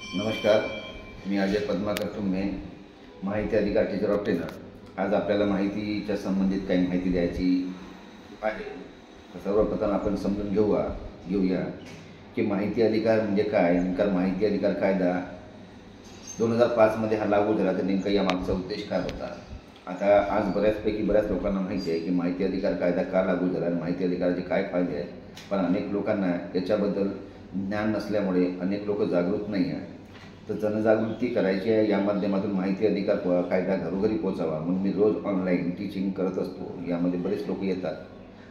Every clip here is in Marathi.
नमस्कार, मी अजय पद्माकर तुम्हे, माहिती अधिकार टीचर ऑफ ट्रेनर। आज आपल्याला माहितीच्या संबंधित काही माहिती द्यायची आहे। तर सर्वप्रथम आपण समजून घेऊया की माहिती अधिकार म्हणजे काय। नेमका माहिती अधिकार कायदा 2005 मध्ये हा लागू झाला, तर नेमका यामागचा उद्देश काय होता। आता आज बऱ्याच लोकांना माहिती आहे की माहिती अधिकार कायदा का लागू झाला आणि माहिती अधिकाराचे काय फायदे आहेत, पण अनेक लोकांना याच्याबद्दल ज्ञान नसल्यामुळे अनेक लोक जागरूक नाही आहेत। तर जनजागृती करायची आहे, या माध्यमातून माहिती अधिकार कायदा घरोघरी पोहोचावा म्हणून मी रोज ऑनलाईन टीचिंग करत असतो। यामध्ये बरेच लोक येतात।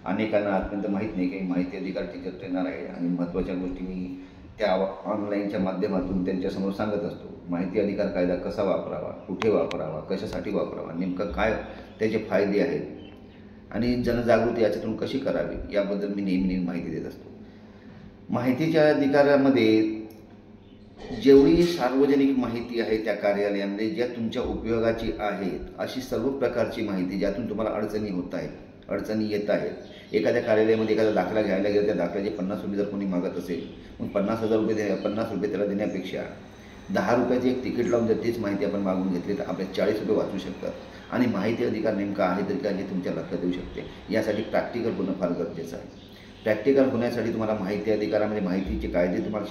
अनेकांना आजपर्यंत माहीत नाही की माहिती अधिकार टीचर ट्रेनर आहे आणि महत्त्वाच्या गोष्टी मी त्या ऑनलाईनच्या माध्यमातून त्यांच्यासमोर सांगत असतो। माहिती अधिकार कायदा कसा वापरावा, कुठे वापरावा, कशासाठी वापरावा, नेमकं काय त्याचे फायदे आहेत आणि जनजागृती याच्यातून कशी करावी याबद्दल मी नेहमी माहिती देत असतो। माहितीच्या अधिकारामध्ये जेवढी सार्वजनिक माहिती आहे त्या कार्यालयामध्ये ज्या तुमच्या उपयोगाची आहे अशी सर्व प्रकारची माहिती ज्यातून तुम्हाला अडचणी येत आहेत। एखाद्या कार्यालयामध्ये एखादा दाखला घ्यायला गेला, त्या दाखल्याचे 50 रुपये जर कोणी मागत असेल, मग 50,000 रुपये 50 रुपये त्याला देण्यापेक्षा 10 रुपयाचे एक तिकीट लावून जर तीच माहिती आपण मागून घेतली तर आपले 40 रुपये वाचू शकतात। आणि माहिती अधिकार नेमका आहे तरी काय हे तुमच्या लक्षात येऊ शकते। यासाठी प्रॅक्टिकल होणं फार गरजेचं आहे। प्रॅक्टिकल होण्यासाठी तुम्हाला माहिती अधिकारामध्ये माहितीचे कायदे तुम्हाला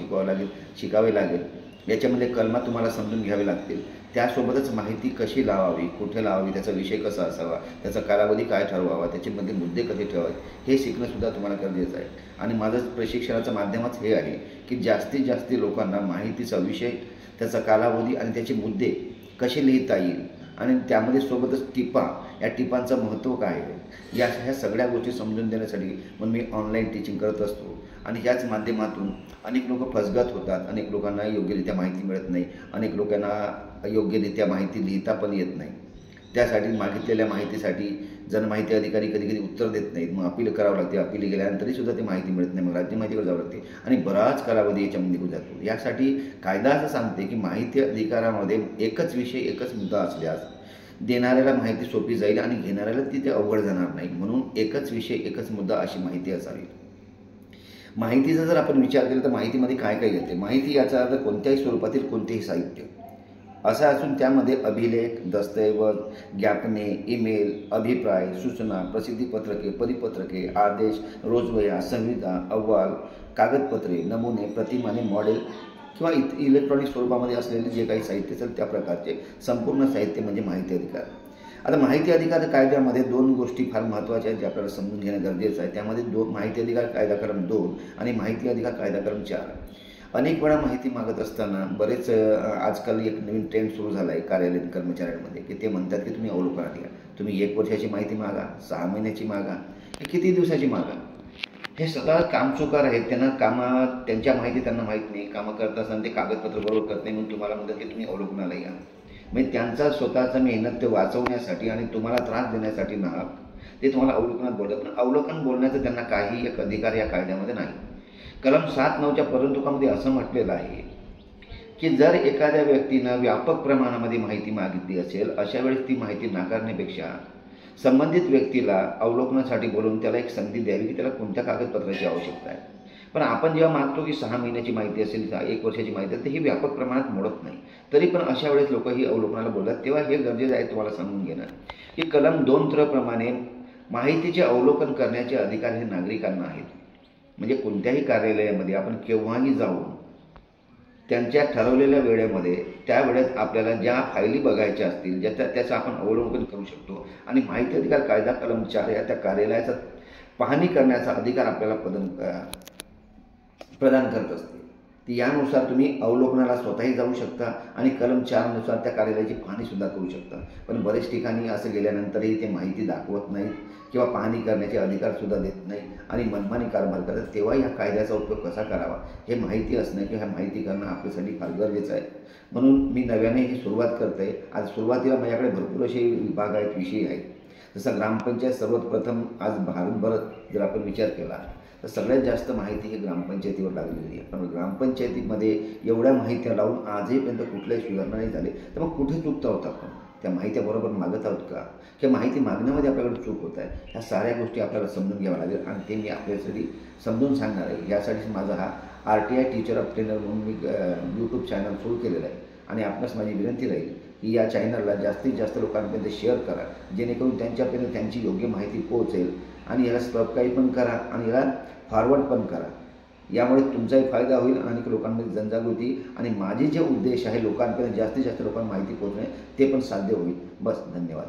शिकावे लागेल। याच्यामध्ये कलमा तुम्हाला समजून घ्यावे लागतील। त्यासोबतच माहिती कशी लावावी, कुठे लावावी, त्याचा विषय कसा असावा, त्याचा कालावधी काय ठरवावा, त्याच्यामध्ये मुद्दे कसे ठेवावे हे शिकणंसुद्धा तुम्हाला गरजेचं आहे। आणि माझं प्रशिक्षणाचं माध्यमच हे आहे की जास्तीत जास्त लोकांना माहितीचा विषय, त्याचा कालावधी आणि त्याचे मुद्दे कसे लिहिता येईल आणि त्यामध्ये सोबतच या टिपांचं महत्त्व काय आहे ह्या सगळ्या गोष्टी समजून देण्यासाठी म्हणून मी ऑनलाईन टीचिंग करत असतो। आणि ह्याच माध्यमातून अनेक लोक फसगत होतात, अनेक लोकांना योग्यरित्या माहिती मिळत नाही, अनेक लोकांना योग्यरित्या माहिती लिहिता पण येत नाही। त्यासाठी मागितलेल्या माहितीसाठी जनमाहिती अधिकारी कधी उत्तर देत नाहीत, मग अपील करावं लागते। अपील गेल्यानंतरसुद्धा ती माहिती मिळत नाही, मग राज्य माहितीकडे जावं लागते आणि बराच कालावधी याच्यामध्ये निघून जातो। यासाठी कायदा असं सांगते की माहिती अधिकारामध्ये एकच विषय, एकच मुद्दा असल्यास देणाऱ्याला माहिती सोपी जाईल आणि घेणाऱ्याला ती अवघड जाणार नाही। म्हणून एकच विषय, एकच मुद्दा अशी माहिती असावी। माहितीचा जर आपण विचार केला तर माहितीमध्ये काय काय येते। माहिती याचा अर्थ कोणत्याही स्वरूपातील कोणतेही साहित्य असं असून त्यामध्ये अभिलेख, दस्तऐवज, ज्ञापने, ईमेल, अभिप्राय, सूचना, प्रसिद्धीपत्रके, परिपत्रके, आदेश, रोजवह्या, संहिता, अहवाल, कागदपत्रे, नमुने, प्रतिमाने, मॉडेल किंवा इलेक्ट्रॉनिक स्वरूपामध्ये असलेले जे काही साहित्य असेल त्या प्रकारचे संपूर्ण साहित्य म्हणजे माहिती अधिकार। आता माहिती अधिकार कायद्यामध्ये 2 गोष्टी फार महत्त्वाच्या आहेत, जे आपल्याला समजून घेणं गरजेचं आहे। त्यामध्ये माहिती अधिकार कायदा कलम 2 आणि माहिती अधिकार कायदा कलम 4। अनेक वेळा माहिती मागत असताना बरेच आजकाल एक नवीन ट्रेंड सुरू झाला आहे कार्यालयीन कर्मचाऱ्यांमध्ये की ते म्हणतात की तुम्ही अवलोकनात घ्या, तुम्ही 1 वर्षाची माहिती मागा, 6 महिन्याची मागा, किती दिवसाची मागा। हे सगळं कामचुकार आहेत, त्यांच्या माहिती त्यांना माहीत नाही, कामं करत असताना ते कागदपत्र बरोबर करत नाही, म्हणून तुम्हाला म्हणतात की तुम्ही अवलोकनाला या। म्हणजे त्यांचा स्वतःचा मेहनत ते वाचवण्यासाठी आणि तुम्हाला त्रास देण्यासाठी ते तुम्हाला अवलोकनात बोलतात, पण अवलोकन बोलण्याचं त्यांना काही एक अधिकार या कायद्यामध्ये नाही। कलम 7-9च्या परंतुकामध्ये असं म्हटलेलं आहे की जर एखाद्या व्यक्तीनं व्यापक प्रमाणामध्ये माहिती मागितली असेल, अशा वेळेस ती माहिती नाकारण्यापेक्षा संबंधित व्यक्तीला अवलोकनासाठी बोलवून त्याला एक संधी द्यावी की त्याला कोणत्या कागदपत्राची आवश्यकता आहे। पण आपण जेव्हा मागतो की 6 महिन्याची माहिती असेल, 1 वर्षाची माहिती असेल, तर ही व्यापक प्रमाणात मोडत नाही। तरी पण अशा वेळेस लोक ही अवलोकनाला बोलतात। तेव्हा हे गरजेचं आहे तुम्हाला समजून घेणं की कलम 2 प्रमाणे माहितीचे अवलोकन करण्याचे अधिकार हे नागरिकांना आहेत। म्हणजे कोणत्याही कार्यालयामध्ये आपण केव्हाही जाऊन त्यांच्या ठरवलेल्या वेळेमध्ये त्या वेळेत आपल्याला ज्या फायली बघायच्या असतील त्याचं आपण अवलोकन करू शकतो। आणि माहिती अधिकार कायदा कलम 4 या त्या कार्यालयाचा पाहणी करण्याचा अधिकार आपल्याला प्रदान करत असते। यानुसार तुम्ही अवलोकनाला स्वतःही जाऊ शकता आणि कलम 4 नुसार त्या कार्यालयाची पाहणीसुद्धा करू शकता। पण बरेच ठिकाणी असं गेल्यानंतरही ते माहिती दाखवत नाहीत किंवा पाहणी करण्याचे अधिकारसुद्धा देत नाही आणि मनमानी कारभार करतात। तेव्हा या कायद्याचा उपयोग कसा करावा हे माहिती असणं किंवा माहिती करणं आपल्यासाठी फार गरजेचं आहे। म्हणून मी नव्याने ही सुरुवात करते। आज सुरुवातीला माझ्याकडे भरपूर असे विभाग आहेत, विषय आहेत। जसं ग्रामपंचायत सर्वात प्रथम आज भारतभरात जर आपण विचार केला तर सगळ्यात जास्त माहिती ही ग्रामपंचायतीवर लागलेली आहे। पण ग्रामपंचायतीमध्ये एवढ्या माहित्या लावून आजहीपर्यंत कुठल्याही सुधारणा नाही झाली, तर मग कुठे चुकत आहोत आपण? त्या माहित्या बरोबर मागत आहोत का, किंवा माहिती मागण्यामध्ये आपल्याकडे चूक होत आहे? ह्या साऱ्या गोष्टी आपल्याला समजून घ्याव्या लागेल आणि ते मी आपल्यासाठी समजून सांगणार आहे। यासाठी माझा हा RTI टीचर ऑफ ट्रेनर म्हणून मी यूट्यूब चॅनल सुरू केलेलं आहे आणि आपणास माझी विनंती राहील की या चॅनलला जास्तीत जास्त लोकांपर्यंत शेअर करा, जेणेकरून त्यांच्यापर्यंत त्यांची योग्य माहिती पोहोचेल आणि याला सबस्क्राईब पण करा आणि याला फॉरवर्ड पण करा. यामुळे तुमचाही फायदा होईल आणि अनेक लोकांमध्ये जनजागृती आणि माझे जे उद्देश आहे लोकांपर्यंत जास्तीत जास्त लोकांना माहिती पोहोचणे ते पण साध्य होईल. बस, धन्यवाद.